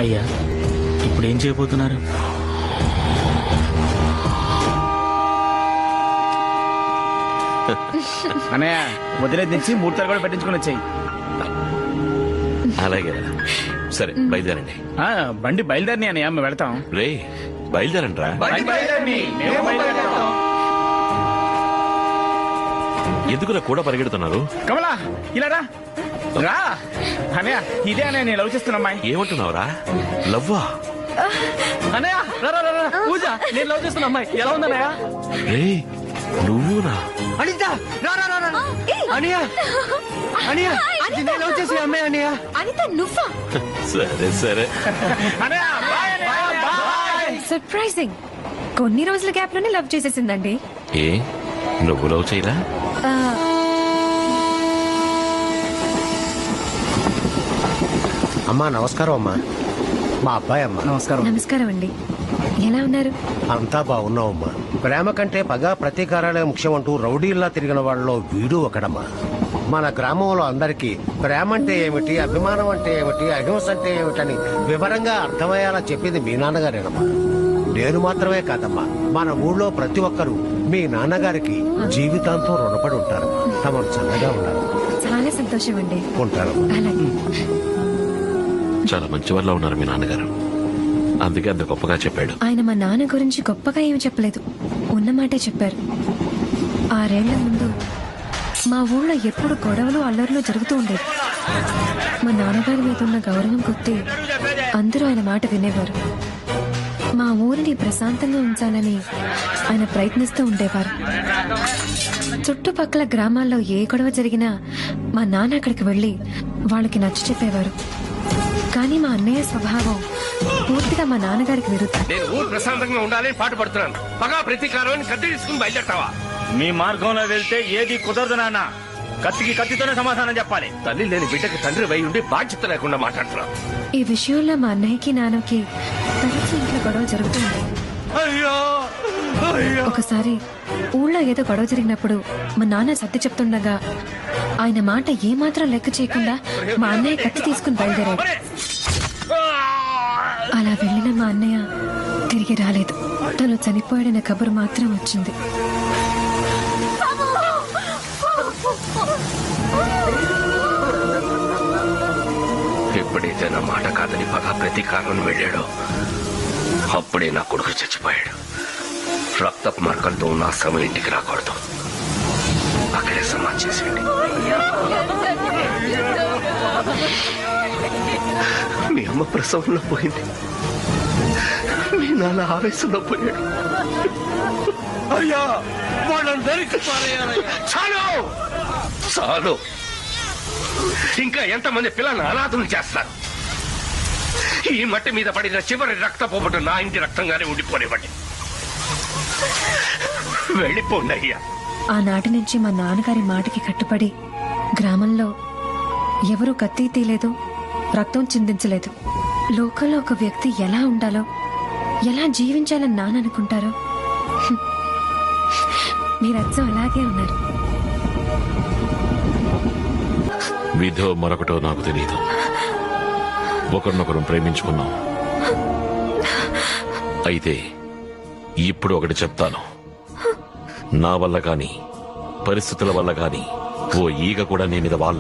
అయ్యా, ఇప్పుడు ఏం చేయబోతున్నారు? అన్నయ్య వదిలేదు నుంచి మూర్తాలు కూడా పెట్టించుకుని వచ్చాయి. అలాగే సరే బయలుదేరండి. బండి బయలుదేరిని అన్నయ్య, మేము వెళ్తాం. రే బయలుదేరండి రా. ఎందుకులా కూడా పరిగెడుతున్నారు? కమలా ఇలా రా రా. అన్నయ్య ఇదే అన్నయ్య, నేను లవ్ చేస్తున్నా అమ్మాయి. ఏమంటున్నావురా? లవ్వా? అన్నయ్య పూజ, నేను లవ్ చేస్తున్నా అమ్మాయి. ఎలా ఉందన్నయ్య? రే నువ్వునా? అనిత రా రా రా రా. అనియ అనియ నేను లవ్ చేసే అమ్మాయి అనియ. అనిత నువ్వా? సరే సరే. అన్నయ్య బాయ్ అన్నయ్య, బాయ్. సర్ప్రైజింగ్. కొన్ని రోజుల గ్యాప్ లోనే లవ్ చేసేసిందండి. ఏ నువ్వు లవ్ చేయలా? ఆ, అమ్మా నమస్కారం అమ్మా. మా అబ్బాయి అమ్మా. నమస్కారం. నమస్కారం అండి. ఎలా ఉన్నారు? అంతా బాగున్నావమ్మా. ప్రేమ కంటే పగ ప్రతీకారాలే ముఖ్యం అంటూ రౌడీల్లా తిరిగిన వాళ్ళలో వీడు ఒకడమ్మా. మన గ్రామంలో అందరికీ ప్రేమ అంటే ఏమిటి, అభిమానం అంటే ఏమిటి, అహింస అంటే ఏమిటని వివరంగా అర్థమయ్యేలా చెప్పింది మీ నాన్నగారేనమ్మా. నేను మాత్రమే కాదమ్మా, మన ఊళ్ళో ప్రతి ఒక్కరూ మీ నాన్నగారికి జీవితాంతం రుణపడి ఉంటారమ్మా. తమరు చల్లగా ఉన్నారు. చాలా సంతోషం అండి. ఉంటారమ్మా. అలాగే. చాలా మంచి వాళ్ళ ఉన్నారు మీ నాన్నగారు, అందుకే అంత గొప్పగా చెప్పాడు. ఆయన మా నాన్న గురించి గొప్పగా ఏమి చెప్పలేదు, ఉన్నమాటే చెప్పారు. 6 ఏళ్ల ముందు మా ఊళ్ళో ఎప్పుడు గొడవలు అల్లర్లు జరుగుతూ ఉండేది. మా నాన్నగారి మీద ఉన్న గౌరవం కొద్దీ అందరూ ఆయన మాట వినేవారు. మా ఊరిని ప్రశాంతంగా ఉంచాలని ఆయన ప్రయత్నిస్తూ ఉండేవారు. చుట్టుపక్కల గ్రామాల్లో ఏ గొడవ జరిగినా మా నాన్న అక్కడికి వెళ్లి వాళ్ళకి నచ్చ చెప్పేవారు. కానీ మా అన్నయ్య స్వభావం పూర్తిగా మా నాన్నగారికి విరుద్ధం. నేను ఊరు ప్రశాంతంగా ఉండాలని పాటు పడుతున్నాను. పగా ప్రతీకారం కత్తి తీసుకుని బయలుదేరతావా? మీ మార్గంలో వెళ్తే ఏది కుదరదు నాన్న. కత్తికి కత్తితోనే సమాధానం చెప్పాలి. తల్లి లేని బిడ్డకి తండ్రి వై ఉండి బాధ్యత లేకుండా మాట్లాడుతున్నావు. ఈ విషయంలో మా అన్నయ్యకి నాన్నకి తరచూ ఇంట్లో గొడవ జరుగుతుంది. ఒకసారి ఊళ్ళో ఏదో గొడవ జరిగినప్పుడు మా నాన్న సర్ది చెప్తుండగా ఆయన మాట ఏమాత్రం లెక్క చేయకుండా మా అన్నయ్య కత్తి తీసుకుని బయలుదేరాడు. అలా వెళ్ళిన మా అన్నయ్య తిరిగి రాలేదు. తను చనిపోయాడనే కబురు మాత్రం వచ్చింది. ఎప్పుడైతే నా మాట కాదని పగా ప్రతీకారం వెళ్ళాడో అప్పుడే నా కొడుకు చచ్చిపోయాడు. రక్తపు మార్గంతో నా సమయం ఇంటికి రాకూడదు. అక్కడే సమాధి చేసేయండి. మీ అమ్మ ప్రసవంలో పోయింది, మీ నాన్న ఆవేశంలో పోయాడు. అయ్యా వాళ్ళందరికీ చాలు చాలు. ఇంకా ఎంతమంది పిల్లల్ని అనాథులు చేస్తారు? ఈ మట్టి మీద పడిన చివరి రక్తపోబట్టు నా ఇంటి రక్తంగానే ఉండిపోనివ్వండి. వెళ్ళిపోండి అయ్యా. ఆనాటి నుంచి మా నాన్నగారి మాటకి కట్టుబడి గ్రామంలో ఎవరూ కత్తి తీయలేదు, రక్తం చిందించలేదు. లోకంలో ఒక వ్యక్తి ఎలా ఉండాలో, ఎలా జీవించాలని నాన్న అనుకుంటారో మీరు అచ్చం అలాగే ఉన్నారు. విధో మరొకటో నాకు తెలియదు. ఒకరినొకరు ప్రేమించుకున్నాం. అయితే ఇప్పుడు ఒకటి చెప్తాను, నా వల్ల గాని పరిస్థితుల వల్ల గాని ఓ ఈగ కూడా నీ మీద వాళ్ళని